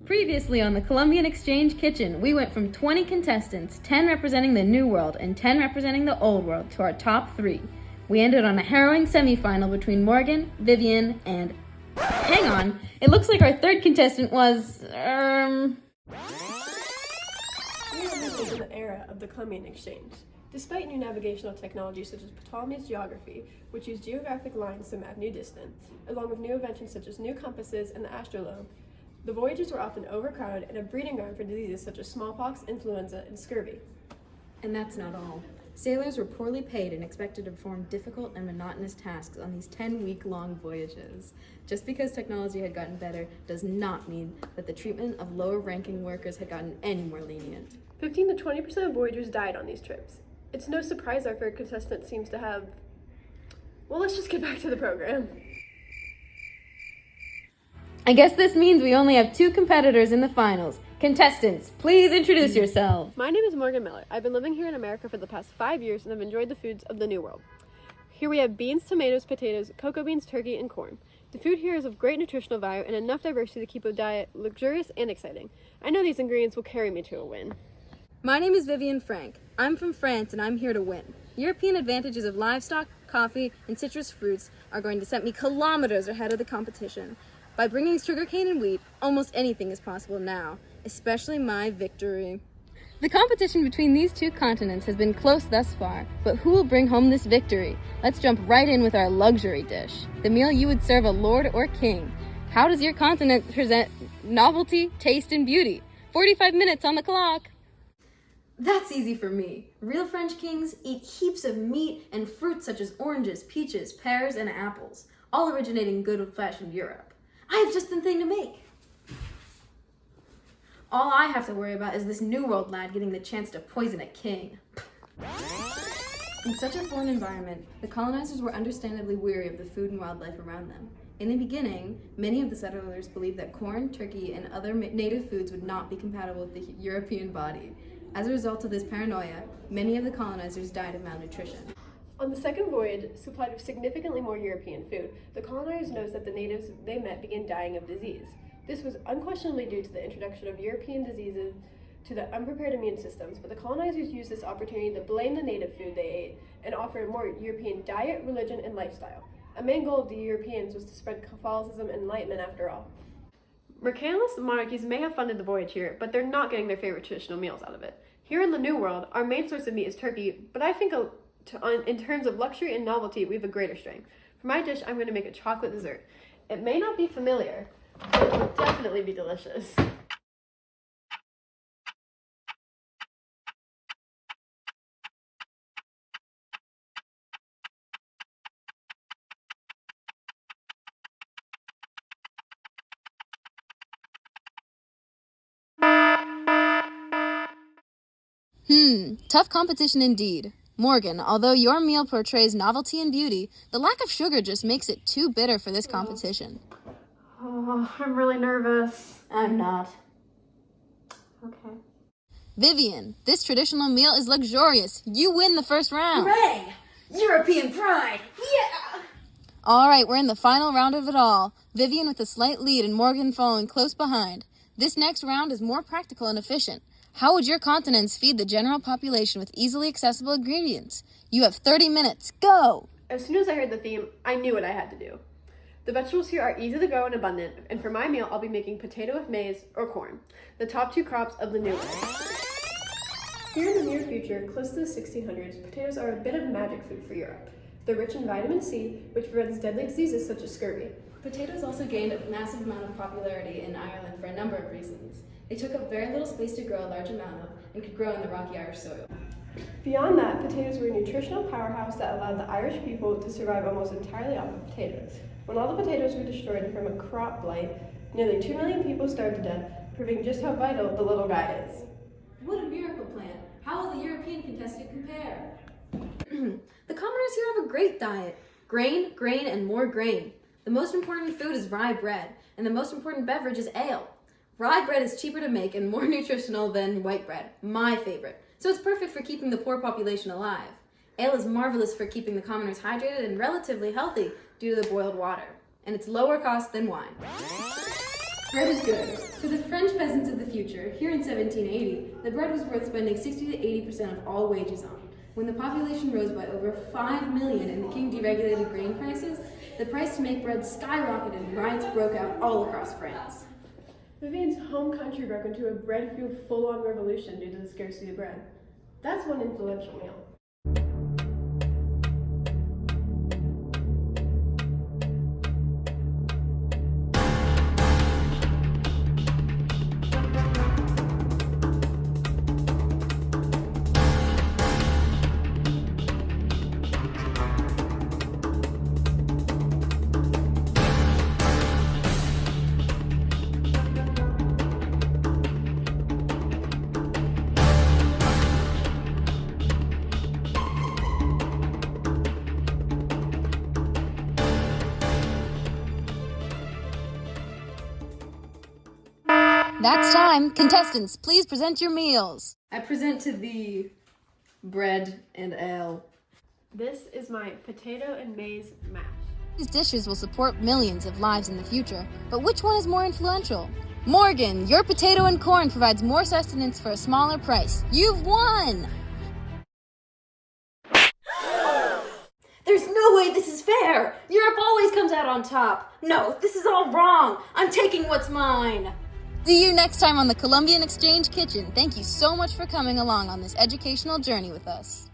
Previously on the Columbian Exchange Kitchen, we went from 20 contestants, 10 representing the New World and 10 representing the Old World, to our top 3. We ended on a harrowing semifinal between Morgan, Vivian, and... Hang on, it looks like our third contestant was... We are living in the era of the Columbian Exchange. Despite new navigational technology such as Ptolemy's geography, which used geographic lines to map new distance, along with new inventions such as new compasses and the astrolabe, the voyages were often overcrowded and a breeding ground for diseases such as smallpox, influenza, and scurvy. And that's not all. Sailors were poorly paid and expected to perform difficult and monotonous tasks on these 10-week-long voyages. Just because technology had gotten better does not mean that the treatment of lower-ranking workers had gotten any more lenient. 15 to 20% of voyagers died on these trips. It's no surprise our third contestant seems to have... Well, let's just get back to the program. I guess this means we only have 2 competitors in the finals. Contestants, please introduce yourselves. My name is Morgan Miller. I've been living here in America for the past 5 years and have enjoyed the foods of the New World. Here we have beans, tomatoes, potatoes, cocoa beans, turkey, and corn. The food here is of great nutritional value and enough diversity to keep a diet luxurious and exciting. I know these ingredients will carry me to a win. My name is Vivian Frank. I'm from France and I'm here to win. European advantages of livestock, coffee, and citrus fruits are going to set me kilometers ahead of the competition. By bringing sugarcane and wheat, almost anything is possible now, especially my victory. The competition between these 2 continents has been close thus far, but who will bring home this victory? Let's jump right in with our luxury dish, the meal you would serve a lord or king. How does your continent present novelty, taste, and beauty? 45 minutes on the clock. That's easy for me. Real French kings eat heaps of meat and fruit such as oranges, peaches, pears, and apples, all originating in good old-fashioned Europe. I have just the thing to make. All I have to worry about is this New World lad getting the chance to poison a king. In such a foreign environment, the colonizers were understandably weary of the food and wildlife around them. In the beginning, many of the settlers believed that corn, turkey, and other native foods would not be compatible with the European body. As a result of this paranoia, many of the colonizers died of malnutrition. On the second voyage, supplied with significantly more European food, the colonizers noticed that the natives they met began dying of disease. This was unquestionably due to the introduction of European diseases to the unprepared immune systems, but the colonizers used this opportunity to blame the native food they ate and offer a more European diet, religion, and lifestyle. A main goal of the Europeans was to spread Catholicism and enlightenment after all. Mercantilist monarchies may have funded the voyage here, but they're not getting their favorite traditional meals out of it. Here in the New World, our main source of meat is turkey, but I think in terms of luxury and novelty, we have a greater strength. For my dish, I'm going to make a chocolate dessert. It may not be familiar, but it will definitely be delicious. Tough competition indeed. Morgan, although your meal portrays novelty and beauty, the lack of sugar just makes it too bitter for this competition. Oh, I'm really nervous. I'm not. Okay. Vivian, this traditional meal is luxurious. You win the first round. Hooray! European pride! Yeah! All right, we're in the final round of it all. Vivian with a slight lead and Morgan following close behind. This next round is more practical and efficient. How would your continents feed the general population with easily accessible ingredients? You have 30 minutes. Go! As soon as I heard the theme, I knew what I had to do. The vegetables here are easy to grow and abundant, and for my meal, I'll be making potato with maize or corn, the top 2 crops of the New World. Here in the near future, close to the 1600s, potatoes are a bit of magic food for Europe. They're rich in vitamin C, which prevents deadly diseases such as scurvy. Potatoes also gained a massive amount of popularity in Ireland for a number of reasons. They took up very little space to grow a large amount of and could grow in the rocky Irish soil. Beyond that, potatoes were a nutritional powerhouse that allowed the Irish people to survive almost entirely off of potatoes. When all the potatoes were destroyed from a crop blight, nearly 2 million people starved to death, proving just how vital the little guy is. What a miracle plan! How will the European contestant compare? The commoners here have a great diet. Grain, grain, and more grain. The most important food is rye bread, and the most important beverage is ale. Rye bread is cheaper to make and more nutritional than white bread, my favorite, so it's perfect for keeping the poor population alive. Ale is marvelous for keeping the commoners hydrated and relatively healthy due to the boiled water, and it's lower cost than wine. Bread is good. For the French peasants of the future, here in 1780, the bread was worth spending 60 to 80% of all wages on. When the population rose by over 5 million and the king deregulated grain prices, the price to make bread skyrocketed and riots broke out all across France. Vivian's home country broke into a bread-fueled full-on revolution due to the scarcity of bread. That's one influential meal. That's time. Contestants, please present your meals. I present to thee bread and ale. This is my potato and maize mash. These dishes will support millions of lives in the future, but which one is more influential? Morgan, your potato and corn provides more sustenance for a smaller price. You've won! There's no way this is fair! Europe always comes out on top! No, this is all wrong! I'm taking what's mine! See you next time on the Columbian Exchange Kitchen. Thank you so much for coming along on this educational journey with us.